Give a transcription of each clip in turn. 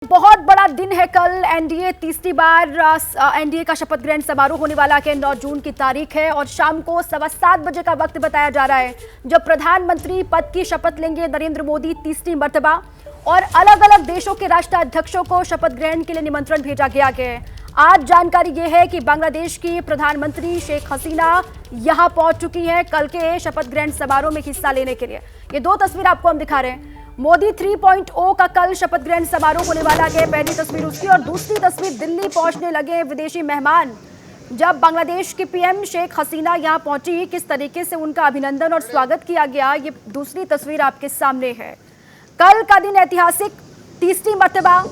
बहुत बड़ा दिन है कल। एनडीए तीसरी बार एनडीए का शपथ ग्रहण समारोह होने वाला है। 9 जून की तारीख है और शाम को 7:15 बजे का वक्त बताया जा रहा है जब प्रधानमंत्री पद की शपथ लेंगे नरेंद्र मोदी तीसरी मर्तबा। और अलग अलग देशों के राष्ट्राध्यक्षों को शपथ ग्रहण के लिए निमंत्रण भेजा गया है। आज जानकारी यह है कि बांग्लादेश की प्रधानमंत्री शेख हसीना यहां पहुंच चुकी हैं कल के शपथ ग्रहण समारोह में हिस्सा लेने के लिए। ये दो तस्वीर आपको हम दिखा रहे हैं। मोदी 3.0 का कल शपथ ग्रहण समारोह होने वाला है। पहली तस्वीर उसकी और दूसरी तस्वीर दिल्ली पहुंचने लगे विदेशी मेहमान। जब बांग्लादेश की पीएम शेख हसीना यहां पहुंची, किस तरीके से उनका अभिनंदन और स्वागत किया गया, ये दूसरी तस्वीर आपके सामने है। कल का दिन ऐतिहासिक, तीसरी मर्तबा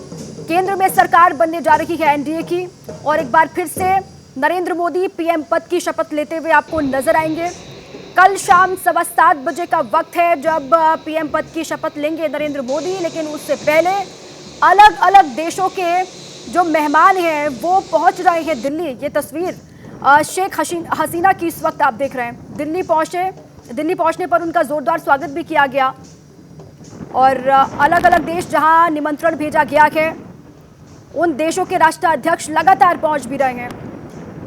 केंद्र में सरकार बनने जा रही है एनडीए की। और एक बार फिर से नरेंद्र मोदी पीएम पद की शपथ लेते हुए आपको नजर आएंगे। कल शाम 7:15 बजे का वक्त है जब पीएम पद की शपथ लेंगे नरेंद्र मोदी। लेकिन उससे पहले अलग अलग देशों के जो मेहमान हैं वो पहुंच रहे हैं दिल्ली। ये तस्वीर शेख हसीना की इस वक्त आप देख रहे हैं। दिल्ली पहुंचे, दिल्ली पहुंचने पर उनका जोरदार स्वागत भी किया गया। और अलग अलग देश जहां निमंत्रण भेजा गया है उन देशों के राष्ट्राध्यक्ष लगातार पहुंच भी रहे हैं।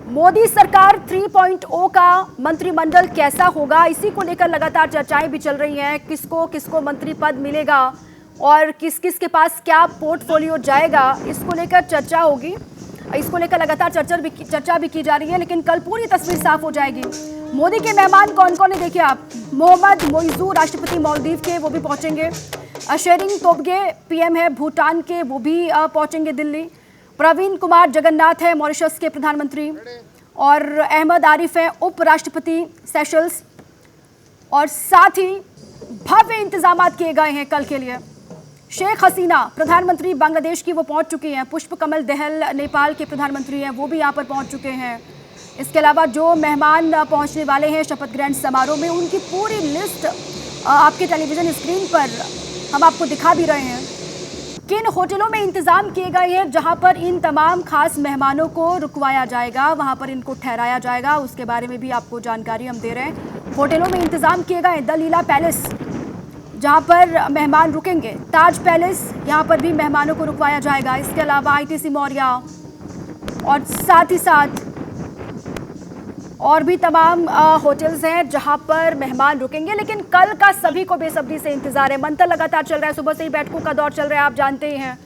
मोदी सरकार 3.0 का मंत्रिमंडल कैसा होगा, इसी को लेकर लगातार चर्चाएं भी चल रही हैं। किसको किसको मंत्री पद मिलेगा और किस किस के पास क्या पोर्टफोलियो जाएगा, इसको लेकर चर्चा होगी। इसको लेकर लगातार चर्चा भी की जा रही है। लेकिन कल पूरी तस्वीर साफ हो जाएगी। मोदी के मेहमान कौन कौन है देखिए आप। मोहम्मद मोइजू राष्ट्रपति मालदीव के, वो भी पहुंचेंगे। शेरिंग तोब्गे पीएम है भूटान के, वो भी पहुंचेंगे दिल्ली। प्रवीण कुमार जगन्नाथ है मॉरिशस के प्रधानमंत्री। और अहमद आरिफ है उपराष्ट्रपति सेशल्स। और साथ ही भव्य इंतजाम किए गए हैं कल के लिए। शेख हसीना प्रधानमंत्री बांग्लादेश की, वो पहुंच चुकी हैं। पुष्प कमल दहल नेपाल के प्रधानमंत्री हैं, वो भी यहां पर पहुंच चुके हैं। इसके अलावा जो मेहमान पहुंचने वाले हैं शपथ ग्रहण समारोह में, उनकी पूरी लिस्ट आपके टेलीविजन स्क्रीन पर हम आपको दिखा भी रहे हैं। किन होटलों में इंतजाम किए गए हैं जहां पर इन तमाम खास मेहमानों को रुकवाया जाएगा, वहां पर इनको ठहराया जाएगा, उसके बारे में भी आपको जानकारी हम दे रहे हैं। होटलों में इंतजाम किए गए द लीला पैलेस जहां पर मेहमान रुकेंगे, ताज पैलेस, यहां पर भी मेहमानों को रुकवाया जाएगा। इसके अलावा आईटीसी मौर्या और साथ ही साथ और भी तमाम होटल्स हैं जहां पर मेहमान रुकेंगे। लेकिन कल का सभी को बेसब्री से इंतजार है। मंथन लगातार चल रहा है, सुबह से ही बैठकों का दौर चल रहा है, आप जानते ही हैं।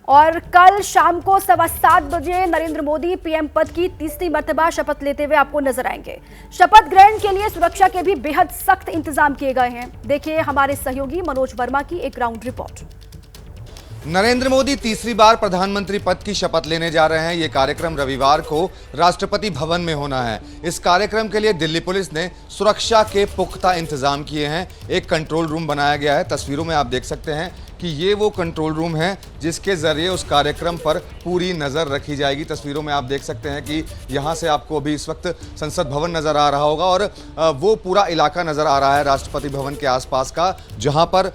और कल शाम को 7:15 बजे नरेंद्र मोदी पीएम पद की तीसरी मर्तबा शपथ लेते हुए आपको नजर आएंगे। शपथ ग्रहण के लिए सुरक्षा के भी बेहद सख्त इंतजाम किए गए हैं। देखिए हमारे सहयोगी मनोज वर्मा की एक ग्राउंड रिपोर्ट। नरेंद्र मोदी तीसरी बार प्रधानमंत्री पद की शपथ लेने जा रहे हैं। ये कार्यक्रम रविवार को राष्ट्रपति भवन में होना है। इस कार्यक्रम के लिए दिल्ली पुलिस ने सुरक्षा के पुख्ता इंतजाम किए हैं। एक कंट्रोल रूम बनाया गया है। तस्वीरों में आप देख सकते हैं कि ये वो कंट्रोल रूम है जिसके जरिए उस कार्यक्रम पर पूरी नज़र रखी जाएगी। तस्वीरों में आप देख सकते हैं कि यहाँ से आपको अभी इस वक्त संसद भवन नज़र आ रहा होगा और वो पूरा इलाका नज़र आ रहा है राष्ट्रपति भवन के आसपास का, जहाँ पर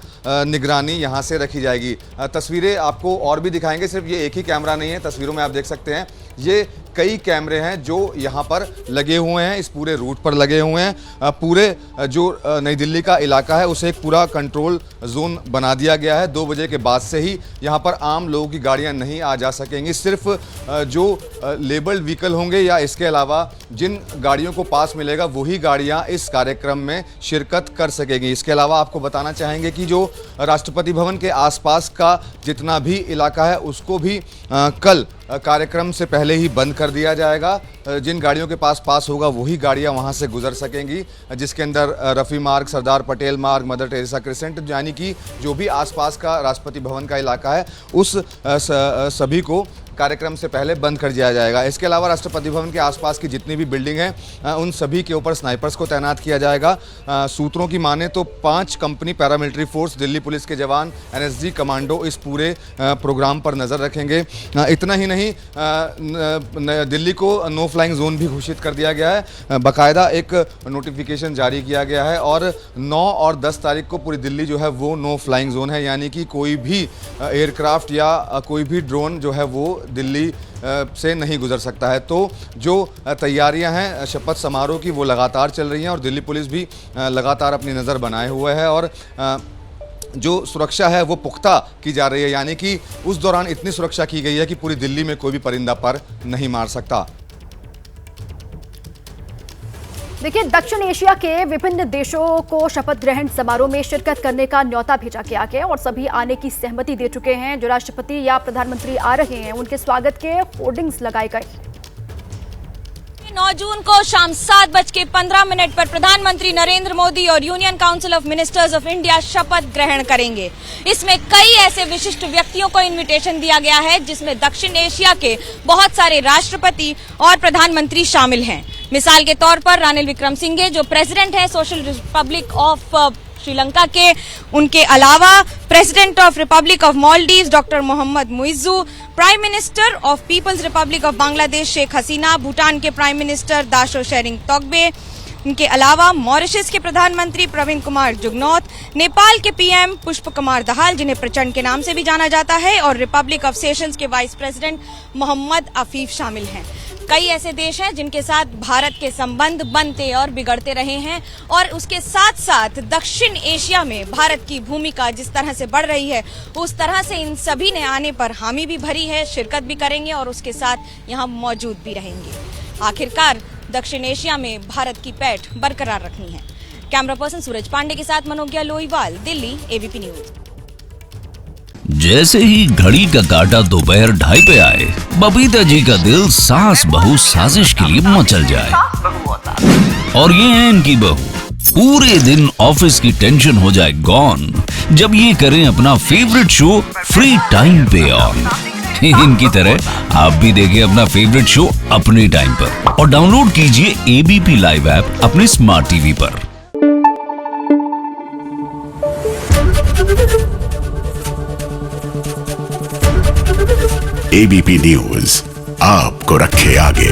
निगरानी यहाँ से रखी जाएगी। तस्वीरें आपको और भी दिखाएंगे, सिर्फ ये एक ही कैमरा नहीं है। तस्वीरों में आप देख सकते हैं ये कई कैमरे हैं जो यहाँ पर लगे हुए हैं, इस पूरे रूट पर लगे हुए हैं। पूरे जो नई दिल्ली का इलाका है उसे एक पूरा कंट्रोल जोन बना दिया गया है। 2 बजे के बाद से ही यहाँ पर आम लोगों की गाड़ियाँ नहीं आ जा सकेंगी। सिर्फ जो लेबल्ड व्हीकल होंगे या इसके अलावा जिन गाड़ियों को पास मिलेगा वही गाड़ियाँ इस कार्यक्रम में शिरकत कर सकेंगी। इसके अलावा आपको बताना चाहेंगे कि जो राष्ट्रपति भवन के आसपास का जितना भी इलाका है उसको भी कल कार्यक्रम से पहले ही बंद कर दिया जाएगा। जिन गाड़ियों के पास होगा वही गाड़ियां वहां से गुजर सकेंगी, जिसके अंदर रफ़ी मार्ग, सरदार पटेल मार्ग, मदर टेरेसा क्रिसेंट, यानी कि जो भी आसपास का राष्ट्रपति भवन का इलाका है उस सभी को कार्यक्रम से पहले बंद कर दिया जाएगा। इसके अलावा राष्ट्रपति भवन के आसपास की जितनी भी बिल्डिंग हैं उन सभी के ऊपर स्नाइपर्स को तैनात किया जाएगा। सूत्रों की माने तो 5 company paramilitary force, Delhi police के जवान, एनएसजी कमांडो इस पूरे प्रोग्राम पर नज़र रखेंगे। इतना ही नहीं, दिल्ली को नो फ्लाइंग जोन भी घोषित कर दिया गया है। बाकायदा एक नोटिफिकेशन जारी किया गया है और 9 और 10 तारीख को पूरी दिल्ली जो है वो नो फ्लाइंग जोन है, यानी कि कोई भी एयरक्राफ्ट या कोई भी ड्रोन जो है वो दिल्ली से नहीं गुजर सकता है। तो जो तैयारियां हैं शपथ समारोह की वो लगातार चल रही हैं और दिल्ली पुलिस भी लगातार अपनी नज़र बनाए हुए है और जो सुरक्षा है वो पुख्ता की जा रही है, यानी कि उस दौरान इतनी सुरक्षा की गई है कि पूरी दिल्ली में कोई भी परिंदा पर नहीं मार सकता। देखिए, दक्षिण एशिया के विभिन्न देशों को शपथ ग्रहण समारोह में शिरकत करने का न्योता भेजा गया है और सभी आने की सहमति दे चुके हैं। जो राष्ट्रपति या प्रधानमंत्री आ रहे हैं उनके स्वागत के होर्डिंग्स लगाए गए। 9 जून को शाम 7:15 पर प्रधानमंत्री नरेंद्र मोदी और union council of ministers of India शपथ ग्रहण करेंगे। इसमें कई ऐसे विशिष्ट व्यक्तियों को इनविटेशन दिया गया है जिसमें दक्षिण एशिया के बहुत सारे राष्ट्रपति और प्रधानमंत्री शामिल हैं। मिसाल के तौर पर रानिल विक्रमसिंघे जो प्रेसिडेंट है सोशल रिपब्लिक ऑफ श्रीलंका के, उनके अलावा president of republic of Maldives doctor Mohamed Muizzu, prime minister of people's republic of Bangladesh Sheikh Hasina, Bhutan के प्राइम मिनिस्टर दाशो शेरिंग तोग्बे, उनके अलावा मॉरिशस के प्रधानमंत्री प्रवीण कुमार जुगनौथ, नेपाल के पीएम पुष्प कुमार दहाल जिन्हें प्रचंड के नाम से भी जाना जाता है, और रिपब्लिक ऑफ सेशंस के वाइस प्रेसिडेंट मोहम्मद अफीफ शामिल हैं। कई ऐसे देश हैं जिनके साथ भारत के संबंध बनते और बिगड़ते रहे हैं, और उसके साथ साथ दक्षिण एशिया में भारत की भूमिका जिस तरह से बढ़ रही है उस तरह से इन सभी ने आने पर हामी भी भरी है, शिरकत भी करेंगे और उसके साथ यहाँ मौजूद भी रहेंगे। आखिरकार दक्षिण एशिया में भारत की पैठ बरकरार रखनी है। कैमरा पर्सन सूरज पांडे के साथ मनोज्ञा लोईवाल, दिल्ली, एबीपी न्यूज। जैसे ही घड़ी का काटा दोपहर 2:30 पे आए, बबीता जी का दिल सास बहू साजिश के लिए मचल जाए। और ये है इनकी बहू, पूरे दिन ऑफिस की टेंशन हो जाए गॉन जब ये करें अपना फेवरेट शो फ्री टाइम पे ऑन। इनकी तरह आप भी देखिए अपना फेवरेट शो अपने टाइम पर और डाउनलोड कीजिए एबीपी लाइव ऐप अपने स्मार्ट टीवी पर। एबीपी न्यूज आपको रखे आगे।